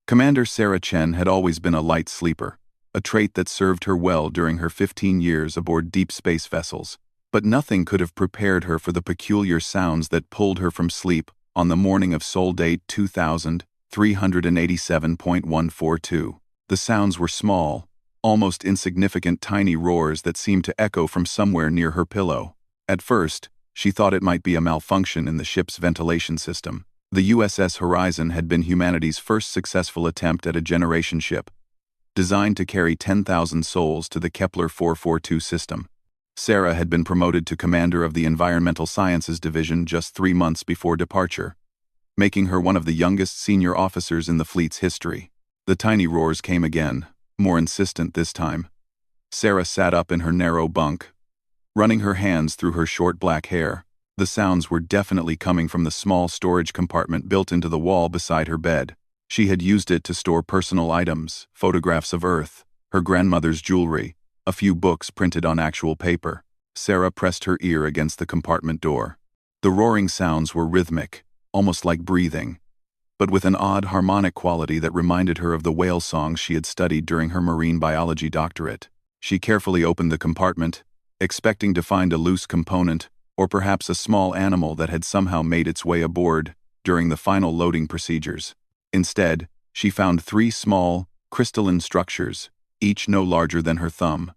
Commander Sarah Chen had always been a light sleeper, a trait that served her well during her 15 years aboard deep space vessels. But nothing could have prepared her for the peculiar sounds that pulled her from sleep on the morning of Sol Date 2387.142. The sounds were small, almost insignificant tiny roars that seemed to echo from somewhere near her pillow. At first, she thought it might be a malfunction in the ship's ventilation system. The USS Horizon had been humanity's first successful attempt at a generation ship, designed to carry 10,000 souls to the Kepler 442 system. Sarah had been promoted to commander of the Environmental Sciences Division just 3 months before departure, making her one of the youngest senior officers in the fleet's history. The tiny roars came again, more insistent this time. Sarah sat up in her narrow bunk, running her hands through her short black hair. The sounds were definitely coming from the small storage compartment built into the wall beside her bed. She had used it to store personal items, photographs of Earth, her grandmother's jewelry, a few books printed on actual paper. Sarah pressed her ear against the compartment door. The roaring sounds were rhythmic, almost like breathing, but with an odd harmonic quality that reminded her of the whale songs she had studied during her marine biology doctorate. She carefully opened the compartment, expecting to find a loose component, or perhaps a small animal that had somehow made its way aboard during the final loading procedures. Instead, she found 3 small, crystalline structures, each no larger than her thumb.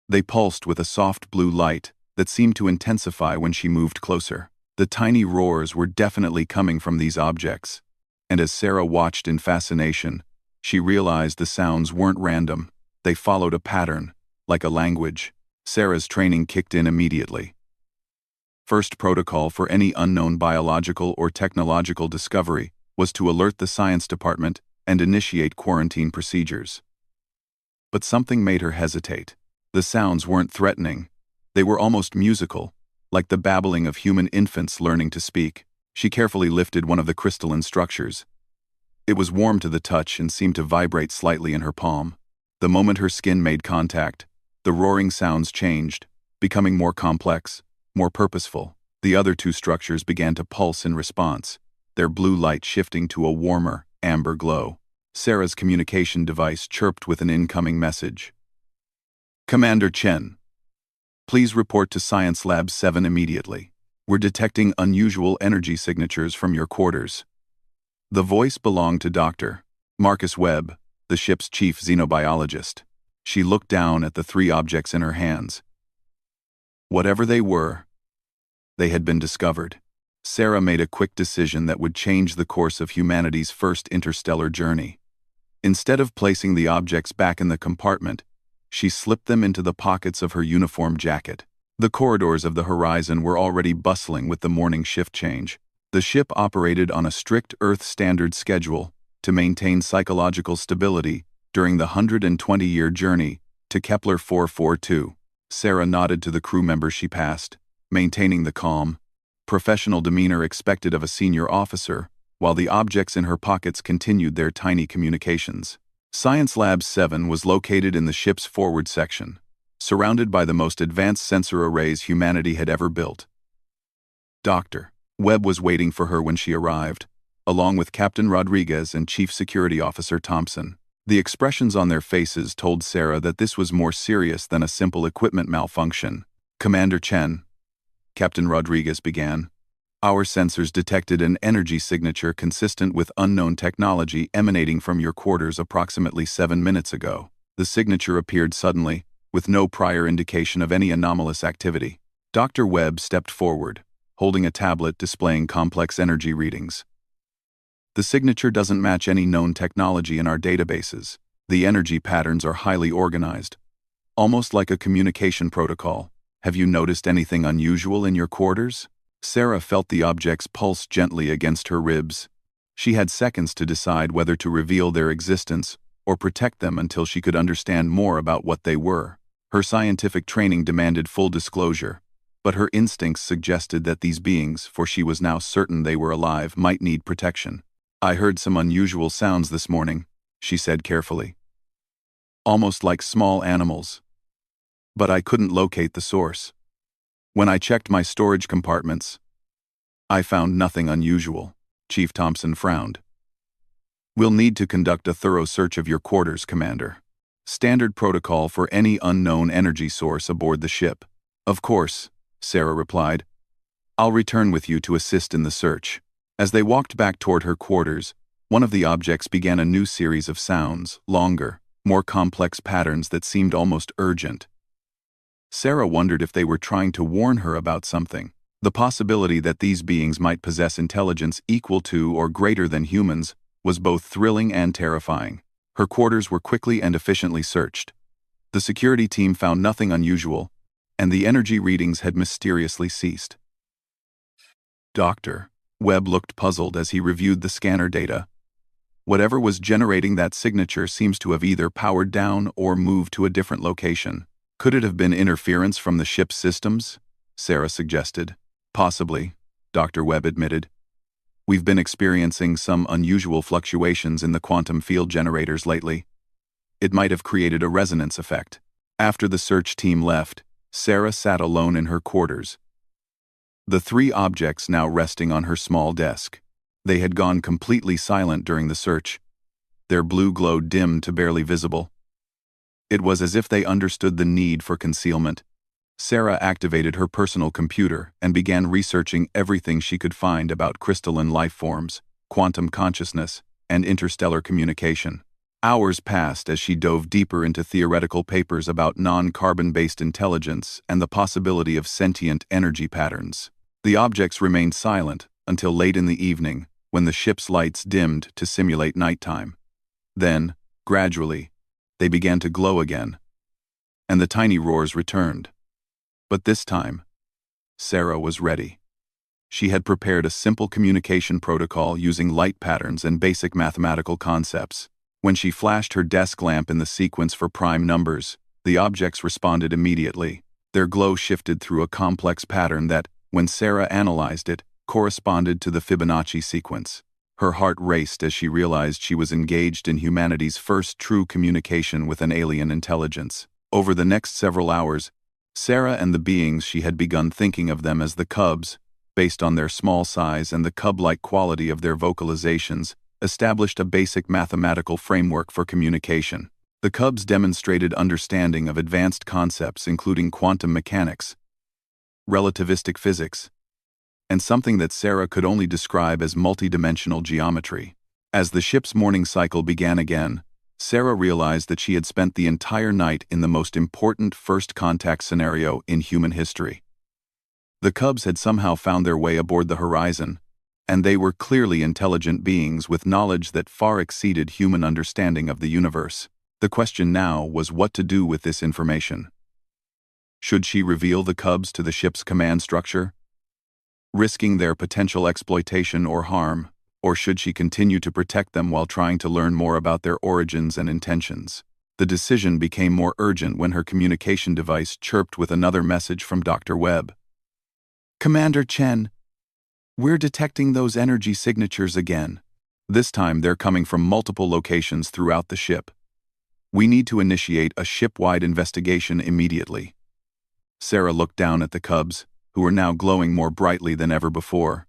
They pulsed with a soft blue light that seemed to intensify when she moved closer. The tiny roars were definitely coming from these objects, and as Sarah watched in fascination, she realized the sounds weren't random. They followed a pattern, like a language. Sarah's training kicked in immediately. First protocol for any unknown biological or technological discovery was to alert the science department and initiate quarantine procedures. But something made her hesitate. The sounds weren't threatening. They were almost musical, like the babbling of human infants learning to speak. She carefully lifted one of the crystalline structures. It was warm to the touch and seemed to vibrate slightly in her palm. The moment her skin made contact, the roaring sounds changed, becoming more complex, more purposeful. The other 2 structures began to pulse in response, their blue light shifting to a warmer, amber glow. Sarah's communication device chirped with an incoming message. Commander Chen, please report to Science Lab 7 immediately. We're detecting unusual energy signatures from your quarters. The voice belonged to Dr. Marcus Webb, the ship's chief xenobiologist. She looked down at the 3 objects in her hands. Whatever they were, they had been discovered. Sarah made a quick decision that would change the course of humanity's first interstellar journey. Instead of placing the objects back in the compartment, she slipped them into the pockets of her uniform jacket. The corridors of the Horizon were already bustling with the morning shift change. The ship operated on a strict Earth standard schedule to maintain psychological stability during the 120-year journey to Kepler 442. Sarah nodded to the crew members she passed, maintaining the calm, professional demeanor expected of a senior officer, while the objects in her pockets continued their tiny communications. Science Lab 7 was located in the ship's forward section, surrounded by the most advanced sensor arrays humanity had ever built. Dr. Webb was waiting for her when she arrived, along with Captain Rodriguez and Chief Security Officer Thompson. The expressions on their faces told Sarah that this was more serious than a simple equipment malfunction. Commander Chen, Captain Rodriguez began, our sensors detected an energy signature consistent with unknown technology emanating from your quarters approximately 7 minutes ago. The signature appeared suddenly, with no prior indication of any anomalous activity. Dr. Webb stepped forward, holding a tablet displaying complex energy readings. The signature doesn't match any known technology in our databases. The energy patterns are highly organized, almost like a communication protocol. Have you noticed anything unusual in your quarters? Sarah felt the objects pulse gently against her ribs. She had seconds to decide whether to reveal their existence or protect them until she could understand more about what they were. Her scientific training demanded full disclosure, but her instincts suggested that these beings, for she was now certain they were alive, might need protection. I heard some unusual sounds this morning, she said carefully. Almost like small animals. But I couldn't locate the source. When I checked my storage compartments, I found nothing unusual. Chief Thompson frowned. We'll need to conduct a thorough search of your quarters, Commander. Standard protocol for any unknown energy source aboard the ship. Of course, Sarah replied. I'll return with you to assist in the search. As they walked back toward her quarters, one of the objects began a new series of sounds, longer, more complex patterns that seemed almost urgent. Sarah wondered if they were trying to warn her about something. The possibility that these beings might possess intelligence equal to or greater than humans was both thrilling and terrifying. Her quarters were quickly and efficiently searched. The security team found nothing unusual, and the energy readings had mysteriously ceased. Dr. Webb looked puzzled as he reviewed the scanner data. Whatever was generating that signature seems to have either powered down or moved to a different location. Could it have been interference from the ship's systems? Sarah suggested. Possibly, Dr. Webb admitted. We've been experiencing some unusual fluctuations in the quantum field generators lately. It might have created a resonance effect. After the search team left, Sarah sat alone in her quarters, the three objects now resting on her small desk. They had gone completely silent during the search. Their blue glow dimmed to barely visible. It was as if they understood the need for concealment. Sarah activated her personal computer and began researching everything she could find about crystalline life forms, quantum consciousness, and interstellar communication. Hours passed as she dove deeper into theoretical papers about non-carbon-based intelligence and the possibility of sentient energy patterns. The objects remained silent until late in the evening, when the ship's lights dimmed to simulate nighttime. Then, gradually, they began to glow again, and the tiny roars returned. But this time, Sarah was ready. She had prepared a simple communication protocol using light patterns and basic mathematical concepts. When she flashed her desk lamp in the sequence for prime numbers, the objects responded immediately. Their glow shifted through a complex pattern that, when Sarah analyzed it, corresponded to the Fibonacci sequence. Her heart raced as she realized she was engaged in humanity's first true communication with an alien intelligence. Over the next several hours, Sarah and the beings she had begun thinking of them as the Cubs, based on their small size and the cub-like quality of their vocalizations, established a basic mathematical framework for communication. The Cubs demonstrated understanding of advanced concepts including quantum mechanics, relativistic physics, and something that Sarah could only describe as multidimensional geometry. As the ship's morning cycle began again, Sarah realized that she had spent the entire night in the most important first contact scenario in human history. The Cubs had somehow found their way aboard the Horizon, and they were clearly intelligent beings with knowledge that far exceeded human understanding of the universe. The question now was what to do with this information. Should she reveal the Cubs to the ship's command structure, risking their potential exploitation or harm, or should she continue to protect them while trying to learn more about their origins and intentions? The decision became more urgent when her communication device chirped with another message from Dr. Webb. Commander Chen, we're detecting those energy signatures again. This time they're coming from multiple locations throughout the ship. We need to initiate a ship-wide investigation immediately. Sarah looked down at the Cubs, who were now glowing more brightly than ever before.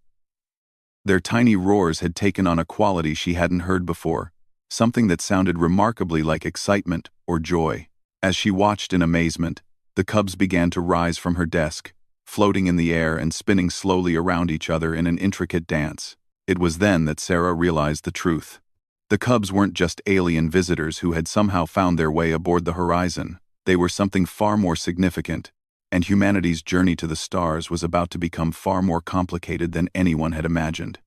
Their tiny roars had taken on a quality she hadn't heard before, something that sounded remarkably like excitement or joy. As she watched in amazement, the Cubs began to rise from her desk, floating in the air and spinning slowly around each other in an intricate dance. It was then that Sarah realized the truth. The Cubs weren't just alien visitors who had somehow found their way aboard the Horizon. They were something far more significant, and humanity's journey to the stars was about to become far more complicated than anyone had imagined.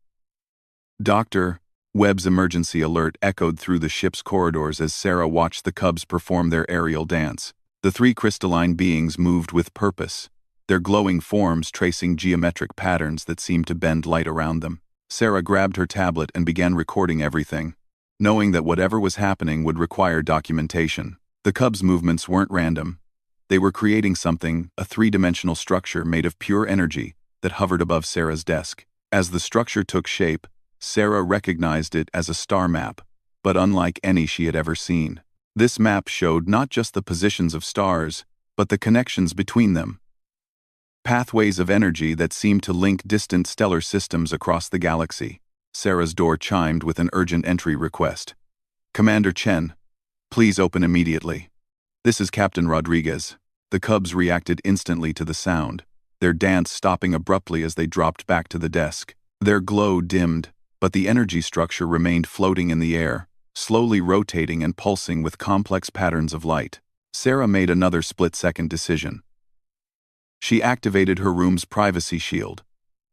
Dr. Webb's emergency alert echoed through the ship's corridors as Sarah watched the Cubs perform their aerial dance. The three crystalline beings moved with purpose, their glowing forms tracing geometric patterns that seemed to bend light around them. Sarah grabbed her tablet and began recording everything, knowing that whatever was happening would require documentation. The Cubs' movements weren't random. They were creating something, a three-dimensional structure made of pure energy that hovered above Sarah's desk. As the structure took shape, Sarah recognized it as a star map, but unlike any she had ever seen. This map showed not just the positions of stars, but the connections between them. Pathways of energy that seemed to link distant stellar systems across the galaxy. Sarah's door chimed with an urgent entry request. "Commander Chen, please open immediately. This is Captain Rodriguez." The cubs reacted instantly to the sound, their dance stopping abruptly as they dropped back to the desk. Their glow dimmed, but the energy structure remained floating in the air, slowly rotating and pulsing with complex patterns of light. Sarah made another split-second decision. She activated her room's privacy shield,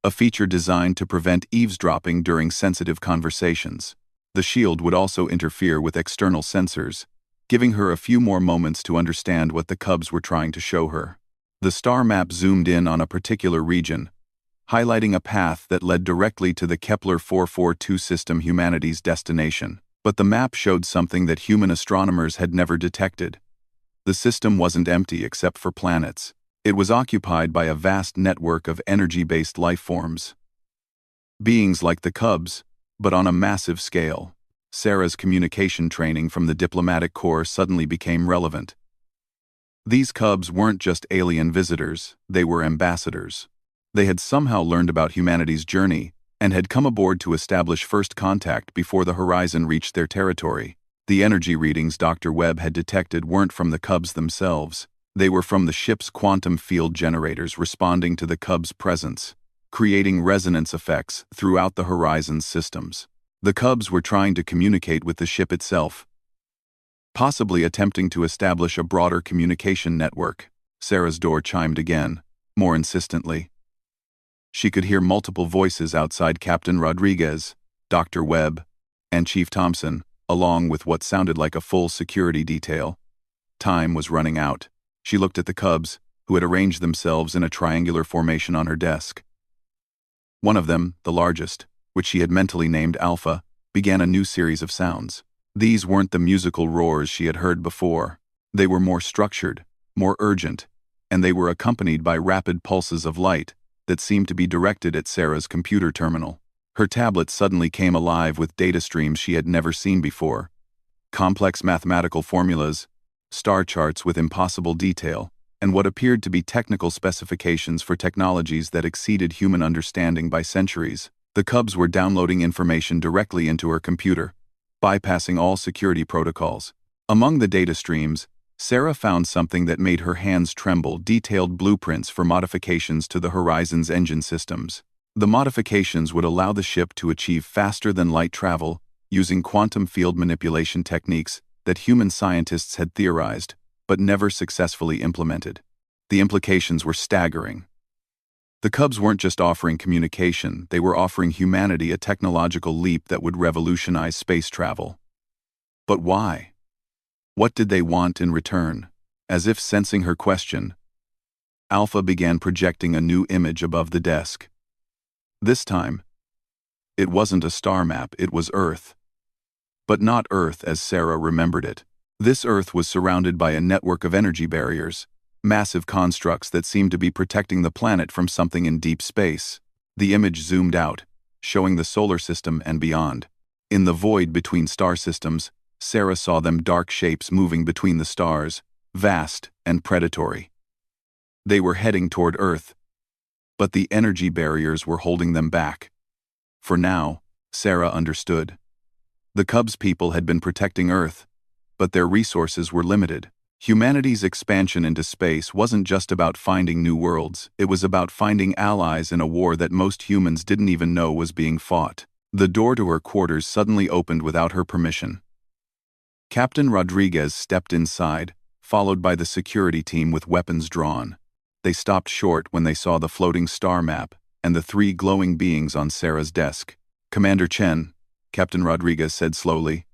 a feature designed to prevent eavesdropping during sensitive conversations. The shield would also interfere with external sensors, giving her a few more moments to understand what the cubs were trying to show her. The star map zoomed in on a particular region, highlighting a path that led directly to the Kepler 442 system, humanity's destination. But the map showed something that human astronomers had never detected. The system wasn't empty except for planets. It was occupied by a vast network of energy-based life forms. Beings like the cubs, but on a massive scale. Sarah's communication training from the diplomatic corps suddenly became relevant. These cubs weren't just alien visitors, they were ambassadors. They had somehow learned about humanity's journey and had come aboard to establish first contact before the horizon reached their territory. The energy readings Dr. Webb had detected weren't from the cubs themselves. They were from the ship's quantum field generators responding to the cubs' presence, creating resonance effects throughout the horizon's systems. The cubs were trying to communicate with the ship itself, possibly attempting to establish a broader communication network. Sarah's door chimed again, more insistently. She could hear multiple voices outside: Captain Rodriguez, Dr. Webb, and Chief Thompson, along with what sounded like a full security detail. Time was running out. She looked at the cubs, who had arranged themselves in a triangular formation on her desk. One of them, the largest, which she had mentally named Alpha, began a new series of sounds. These weren't the musical roars she had heard before. They were more structured, more urgent, and they were accompanied by rapid pulses of light that seemed to be directed at Sarah's computer terminal. Her tablet suddenly came alive with data streams she had never seen before. Complex mathematical formulas, star charts with impossible detail, and what appeared to be technical specifications for technologies that exceeded human understanding by centuries. The cubs were downloading information directly into her computer, bypassing all security protocols. Among the data streams, Sarah found something that made her hands tremble: detailed blueprints for modifications to the Horizon's engine systems. The modifications would allow the ship to achieve faster-than-light travel using quantum field manipulation techniques that human scientists had theorized, but never successfully implemented. The implications were staggering. The cubs weren't just offering communication, they were offering humanity a technological leap that would revolutionize space travel. But why? What did they want in return? As if sensing her question, Alpha began projecting a new image above the desk. This time, it wasn't a star map, it was Earth. But not Earth as Sarah remembered it. This Earth was surrounded by a network of energy barriers, massive constructs that seemed to be protecting the planet from something in deep space. The image zoomed out, showing the solar system and beyond. In the void between star systems, Sarah saw them: dark shapes moving between the stars, vast and predatory. They were heading toward Earth, but the energy barriers were holding them back. For now, Sarah understood. The Cubs people had been protecting Earth, but their resources were limited. Humanity's expansion into space wasn't just about finding new worlds, it was about finding allies in a war that most humans didn't even know was being fought. The door to her quarters suddenly opened without her permission. Captain Rodriguez stepped inside, followed by the security team with weapons drawn. They stopped short when they saw the floating star map and the three glowing beings on Sarah's desk. "Commander Chen," Captain Rodriguez said slowly,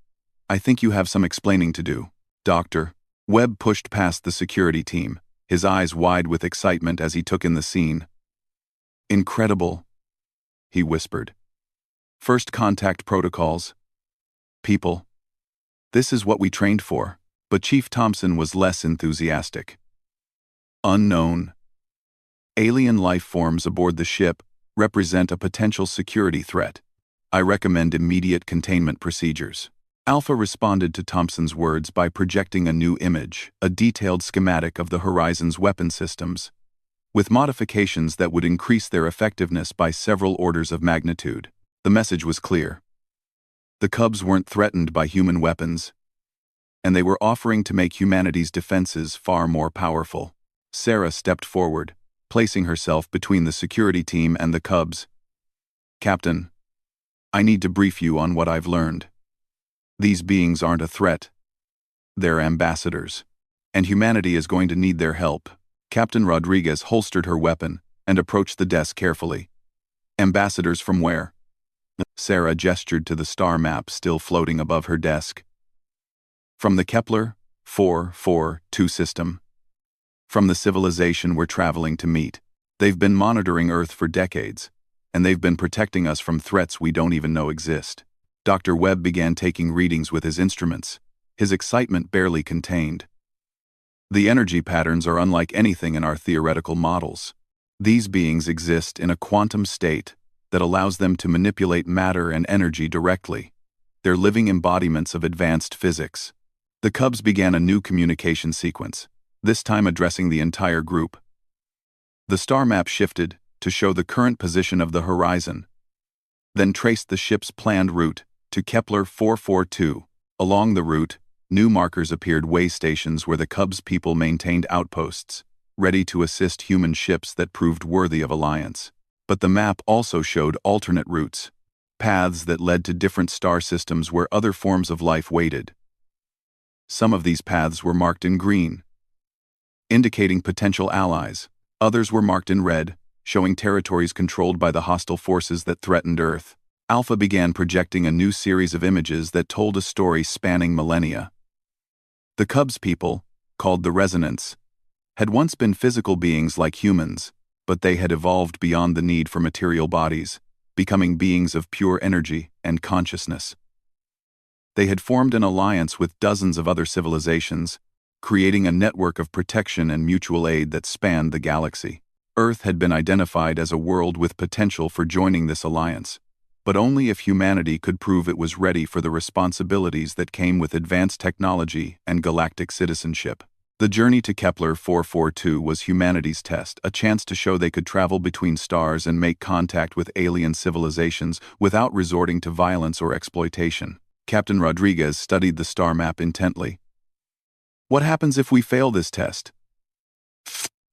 "I think you have some explaining to do." "Doctor." Webb pushed past the security team, his eyes wide with excitement as he took in the scene. "Incredible," he whispered. "First contact protocols. People. This is what we trained for." But Chief Thompson was less enthusiastic. "Unknown. Alien life forms aboard the ship represent a potential security threat. I recommend immediate containment procedures." Alpha responded to Thompson's words by projecting a new image, a detailed schematic of the Horizon's weapon systems, with modifications that would increase their effectiveness by several orders of magnitude. The message was clear. The Cubs weren't threatened by human weapons, and they were offering to make humanity's defenses far more powerful. Sarah stepped forward, placing herself between the security team and the Cubs. "Captain, I need to brief you on what I've learned. These beings aren't a threat. They're ambassadors, and humanity is going to need their help." Captain Rodriguez holstered her weapon and approached the desk carefully. "Ambassadors from where?" Sarah gestured to the star map still floating above her desk. "From the Kepler 442 system. From the civilization we're traveling to meet. They've been monitoring Earth for decades, and they've been protecting us from threats we don't even know exist." Dr. Webb began taking readings with his instruments, his excitement barely contained. "The energy patterns are unlike anything in our theoretical models. These beings exist in a quantum state that allows them to manipulate matter and energy directly. They're living embodiments of advanced physics." The Cubs began a new communication sequence, this time addressing the entire group. The star map shifted to show the current position of the horizon, then traced the ship's planned route to Kepler 442. Along the route, new markers appeared, way stations where the Cubs people maintained outposts, ready to assist human ships that proved worthy of alliance. But the map also showed alternate routes, paths that led to different star systems where other forms of life waited. Some of these paths were marked in green, indicating potential allies. Others were marked in red, showing territories controlled by the hostile forces that threatened Earth. Alpha began projecting a new series of images that told a story spanning millennia. The Cubs people, called the Resonance, had once been physical beings like humans, but they had evolved beyond the need for material bodies, becoming beings of pure energy and consciousness. They had formed an alliance with dozens of other civilizations, creating a network of protection and mutual aid that spanned the galaxy. Earth had been identified as a world with potential for joining this alliance, but only if humanity could prove it was ready for the responsibilities that came with advanced technology and galactic citizenship. The journey to Kepler 442 was humanity's test, a chance to show they could travel between stars and make contact with alien civilizations without resorting to violence or exploitation. Captain Rodriguez studied the star map intently. "What happens if we fail this test?"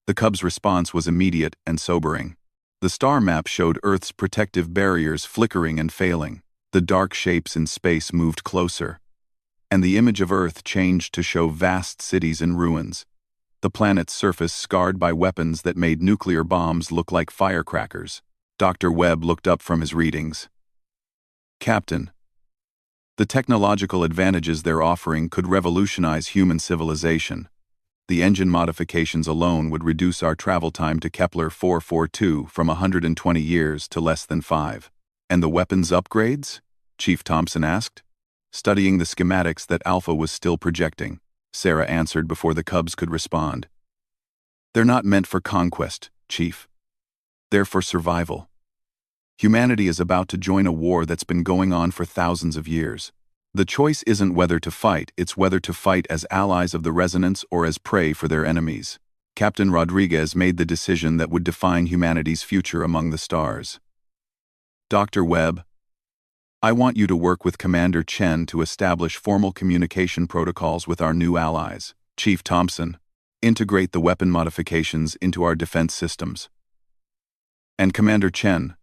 The Cubs' response was immediate and sobering. The star map showed Earth's protective barriers flickering and failing. The dark shapes in space moved closer, and the image of Earth changed to show vast cities in ruins, the planet's surface scarred by weapons that made nuclear bombs look like firecrackers. Dr. Webb looked up from his readings. "Captain, the technological advantages they're offering could revolutionize human civilization. The engine modifications alone would reduce our travel time to Kepler 442 from 120 years to less than 5. "And the weapons upgrades?" Chief Thompson asked, studying the schematics that Alpha was still projecting. Sarah answered before the Cubs could respond. "They're not meant for conquest, Chief. They're for survival. Humanity is about to join a war that's been going on for thousands of years. The choice isn't whether to fight, it's whether to fight as allies of the Resonance or as prey for their enemies." Captain Rodriguez made the decision that would define humanity's future among the stars. "Dr. Webb, I want you to work with Commander Chen to establish formal communication protocols with our new allies. Chief Thompson, integrate the weapon modifications into our defense systems. And Commander Chen,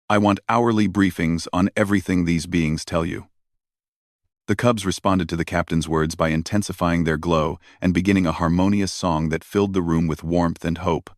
I want hourly briefings on everything these beings tell you." The Cubs responded to the captain's words by intensifying their glow and beginning a harmonious song that filled the room with warmth and hope.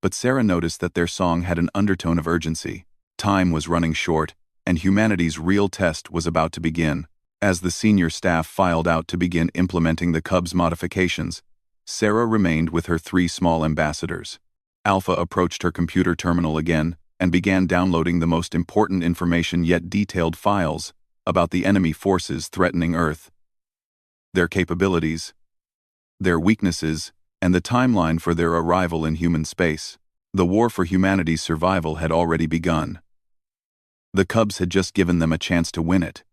But Sarah noticed that their song had an undertone of urgency. Time was running short, and humanity's real test was about to begin. As the senior staff filed out to begin implementing the Cubs' modifications, Sarah remained with her 3 small ambassadors. Alpha approached her computer terminal again and began downloading the most important information yet detailed files about the enemy forces threatening Earth, their capabilities, their weaknesses, and the timeline for their arrival in human space. The war for humanity's survival had already begun. The Cubs had just given them a chance to win it.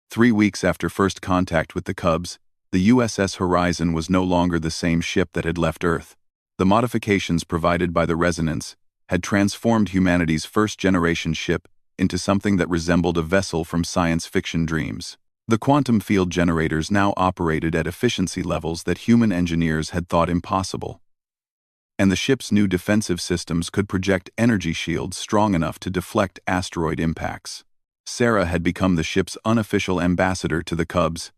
3 weeks after first contact with the Cubs, the USS Horizon was no longer the same ship that had left Earth. The modifications provided by the Resonance had transformed humanity's first-generation ship into something that resembled a vessel from science fiction dreams. The quantum field generators now operated at efficiency levels that human engineers had thought impossible. And the ship's new defensive systems could project energy shields strong enough to deflect asteroid impacts. Sarah had become the ship's unofficial ambassador to the Cubs,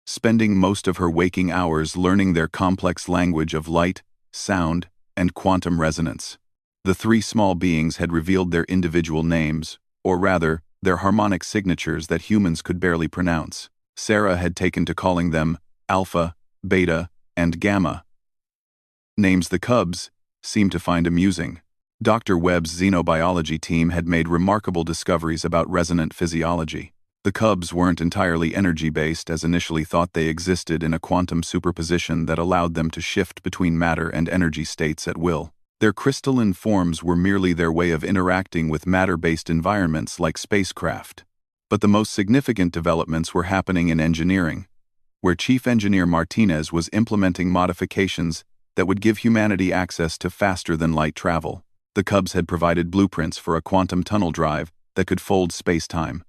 spending most of her waking hours learning their complex language of light, sound, and quantum resonance. The three small beings had revealed their individual names, or rather, their harmonic signatures that humans could barely pronounce. Sarah had taken to calling them Alpha, Beta, and Gamma. Names the Cubs seemed to find amusing. Dr. Webb's xenobiology team had made remarkable discoveries about resonant physiology. The Cubs weren't entirely energy-based as initially thought. They existed in a quantum superposition that allowed them to shift between matter and energy states at will. Their crystalline forms were merely their way of interacting with matter-based environments like spacecraft. But the most significant developments were happening in engineering, where Chief Engineer Martinez was implementing modifications that would give humanity access to faster-than-light travel. The Cubs had provided blueprints for a quantum tunnel drive that could fold space-time,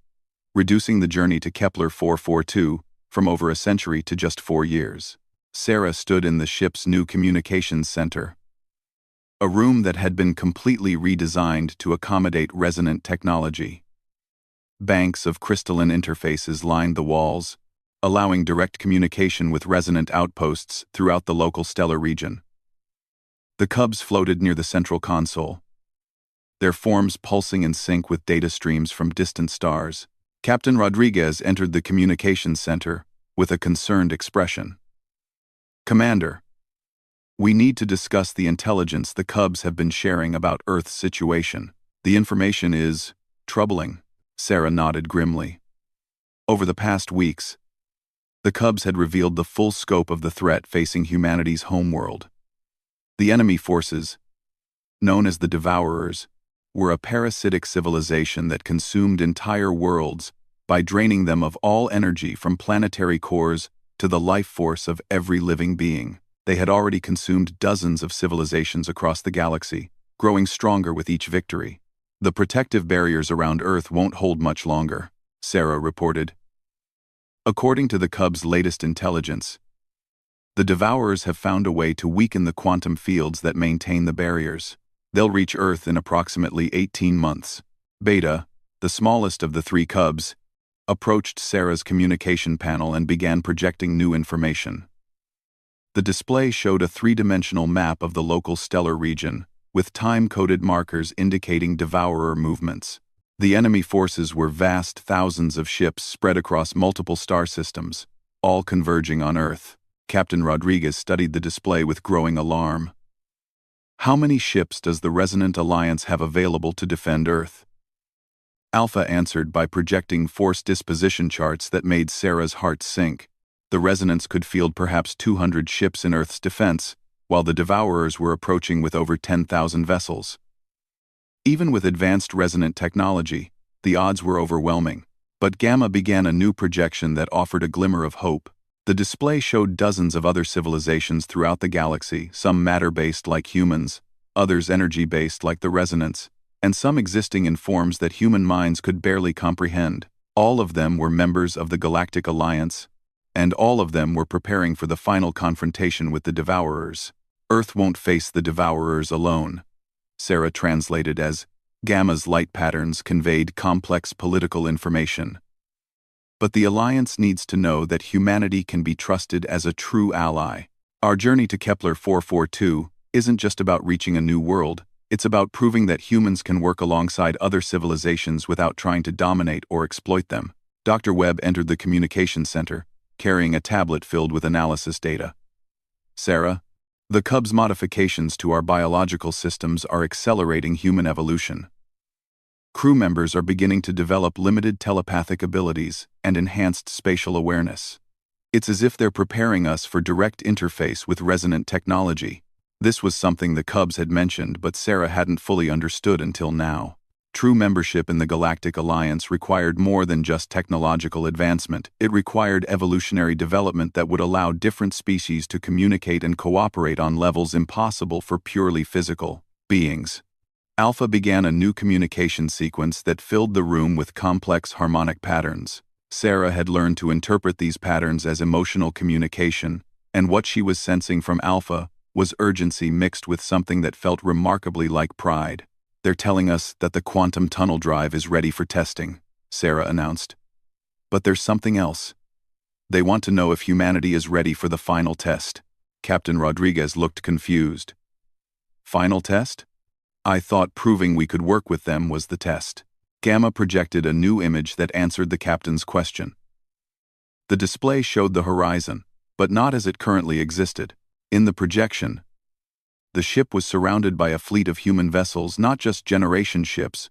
reducing the journey to Kepler 442 from over a century to just 4 years. Sarah stood in the ship's new communications center, a room that had been completely redesigned to accommodate resonant technology. Banks of crystalline interfaces lined the walls, allowing direct communication with resonant outposts throughout the local stellar region. The Cubs floated near the central console, their forms pulsing in sync with data streams from distant stars. Captain Rodriguez entered the communications center with a concerned expression. "Commander, we need to discuss the intelligence the Cubs have been sharing about Earth's situation. The information is troubling." Sarah nodded grimly. Over the past weeks, the Cubs had revealed the full scope of the threat facing humanity's homeworld. The enemy forces, known as the Devourers, were a parasitic civilization that consumed entire worlds by draining them of all energy from planetary cores to the life force of every living being. They had already consumed dozens of civilizations across the galaxy, growing stronger with each victory. "The protective barriers around Earth won't hold much longer," Sarah reported. According to the Cubs' latest intelligence, the Devourers have found a way to weaken the quantum fields that maintain the barriers. They'll reach Earth in approximately 18 months. Beta, the smallest of the three Cubs, approached Sarah's communication panel and began projecting new information. The display showed a three-dimensional map of the local stellar region, with time-coded markers indicating Devourer movements. The enemy forces were vast thousands of ships spread across multiple star systems, all converging on Earth. Captain Rodriguez studied the display with growing alarm. "How many ships does the Resonant Alliance have available to defend Earth?" Alpha answered by projecting force disposition charts that made Sarah's heart sink. The Resonants could field perhaps 200 ships in Earth's defense, while the Devourers were approaching with over 10,000 vessels. Even with advanced resonant technology, the odds were overwhelming. But Gamma began a new projection that offered a glimmer of hope. The display showed dozens of other civilizations throughout the galaxy, some matter-based like humans, others energy-based like the Resonants, and some existing in forms that human minds could barely comprehend. All of them were members of the Galactic Alliance, and all of them were preparing for the final confrontation with the Devourers. "Earth won't face the Devourers alone," Sarah translated as Gamma's light patterns conveyed complex political information. "But the Alliance needs to know that humanity can be trusted as a true ally. Our journey to Kepler 442 isn't just about reaching a new world, it's about proving that humans can work alongside other civilizations without trying to dominate or exploit them." Dr. Webb entered the communications center, carrying a tablet filled with analysis data. "Sarah, the Cubs' modifications to our biological systems are accelerating human evolution. Crew members are beginning to develop limited telepathic abilities and enhanced spatial awareness. It's as if they're preparing us for direct interface with resonant technology." This was something the Cubs had mentioned, but Sarah hadn't fully understood until now. True membership in the Galactic Alliance required more than just technological advancement. It required evolutionary development that would allow different species to communicate and cooperate on levels impossible for purely physical beings. Alpha began a new communication sequence that filled the room with complex harmonic patterns. Sarah had learned to interpret these patterns as emotional communication, and what she was sensing from Alpha was urgency mixed with something that felt remarkably like pride. "They're telling us that the quantum tunnel drive is ready for testing," Sarah announced. "But there's something else. They want to know if humanity is ready for the final test." Captain Rodriguez looked confused. "Final test? I thought proving we could work with them was the test." Gamma projected a new image that answered the captain's question. The display showed the horizon, but not as it currently existed. In the projection, the ship was surrounded by a fleet of human vessels, not just generation ships,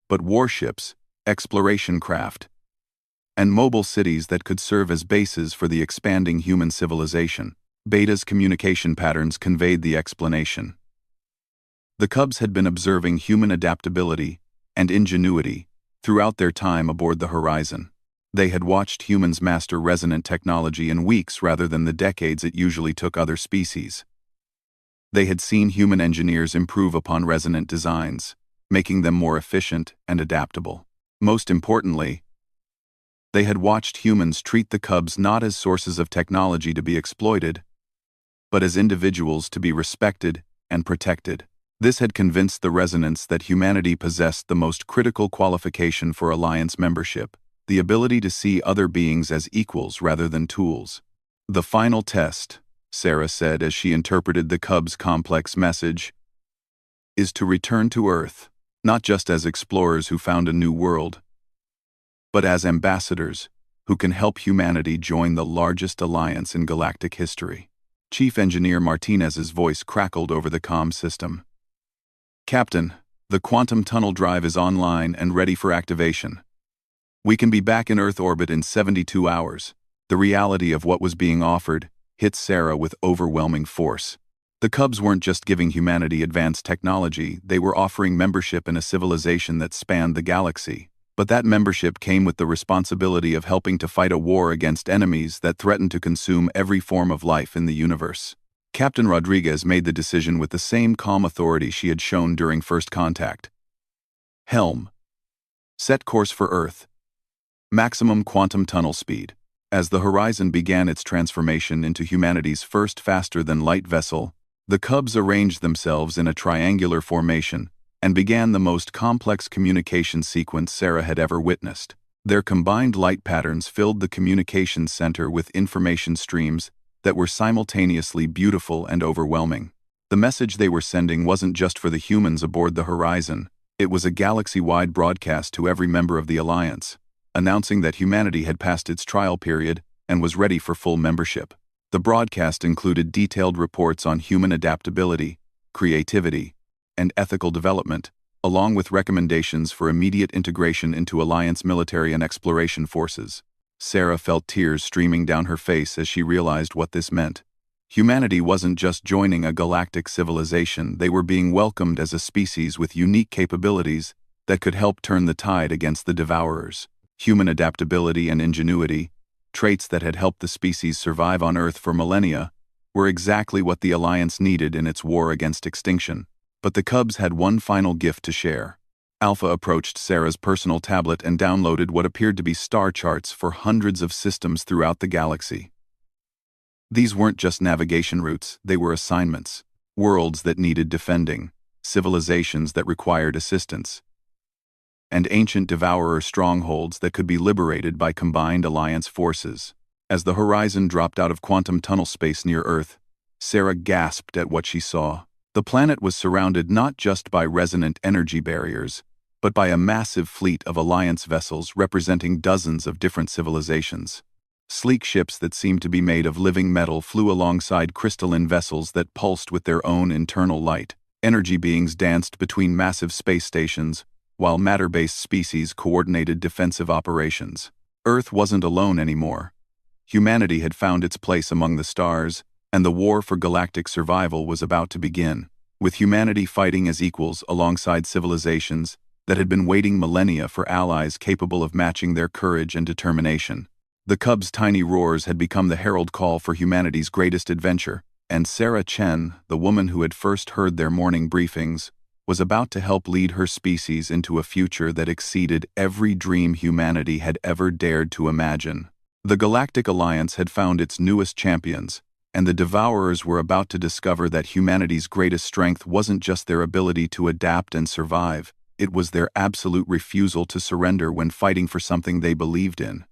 but warships, exploration craft, and mobile cities that could serve as bases for the expanding human civilization. Beta's communication patterns conveyed the explanation. The Cubs had been observing human adaptability and ingenuity throughout their time aboard the Horizon. They had watched humans master resonant technology in weeks rather than the decades it usually took other species. They had seen human engineers improve upon resonant designs, making them more efficient and adaptable. Most importantly, they had watched humans treat the Cubs not as sources of technology to be exploited, but as individuals to be respected and protected. This had convinced the Resonants that humanity possessed the most critical qualification for Alliance membership: the ability to see other beings as equals rather than tools. "The final test," Sarah said as she interpreted the Cubs' complex message, "is to return to Earth, not just as explorers who found a new world, but as ambassadors who can help humanity join the largest alliance in galactic history." Chief Engineer Martinez's voice crackled over the comm system. "Captain, the quantum tunnel drive is online and ready for activation. We can be back in Earth orbit in 72 hours. The reality of what was being offered hit Sarah with overwhelming force. The Cubs weren't just giving humanity advanced technology, they were offering membership in a civilization that spanned the galaxy. But that membership came with the responsibility of helping to fight a war against enemies that threatened to consume every form of life in the universe. Captain Rodriguez made the decision with the same calm authority she had shown during first contact. "Helm. Set course for Earth. Maximum quantum tunnel speed." As the Horizon began its transformation into humanity's first faster-than-light vessel, the Cubs arranged themselves in a triangular formation and began the most complex communication sequence Sarah had ever witnessed. Their combined light patterns filled the communications center with information streams that were simultaneously beautiful and overwhelming. The message they were sending wasn't just for the humans aboard the Horizon, it was a galaxy-wide broadcast to every member of the Alliance, announcing that humanity had passed its trial period and was ready for full membership. The broadcast included detailed reports on human adaptability, creativity, and ethical development, along with recommendations for immediate integration into Alliance military and exploration forces. Sarah felt tears streaming down her face as she realized what this meant. Humanity wasn't just joining a galactic civilization, they were being welcomed as a species with unique capabilities that could help turn the tide against the Devourers. Human adaptability and ingenuity, traits that had helped the species survive on Earth for millennia, were exactly what the Alliance needed in its war against extinction. But the Cubs had one final gift to share. Alpha approached Sarah's personal tablet and downloaded what appeared to be star charts for hundreds of systems throughout the galaxy. These weren't just navigation routes, they were assignments. Worlds that needed defending, civilizations that required assistance, and ancient devourer strongholds that could be liberated by combined Alliance forces. As the Horizon dropped out of quantum tunnel space near Earth, Sarah gasped at what she saw. The planet was surrounded not just by resonant energy barriers, but by a massive fleet of Alliance vessels representing dozens of different civilizations. Sleek ships that seemed to be made of living metal flew alongside crystalline vessels that pulsed with their own internal light. Energy beings danced between massive space stations, while matter-based species coordinated defensive operations. Earth wasn't alone anymore. Humanity had found its place among the stars, and the war for galactic survival was about to begin, with humanity fighting as equals alongside civilizations that had been waiting millennia for allies capable of matching their courage and determination. The Cubs' tiny roars had become the herald call for humanity's greatest adventure, and Sarah Chen, the woman who had first heard their morning briefings, was about to help lead her species into a future that exceeded every dream humanity had ever dared to imagine. The Galactic Alliance had found its newest champions, and the Devourers were about to discover that humanity's greatest strength wasn't just their ability to adapt and survive, it was their absolute refusal to surrender when fighting for something they believed in.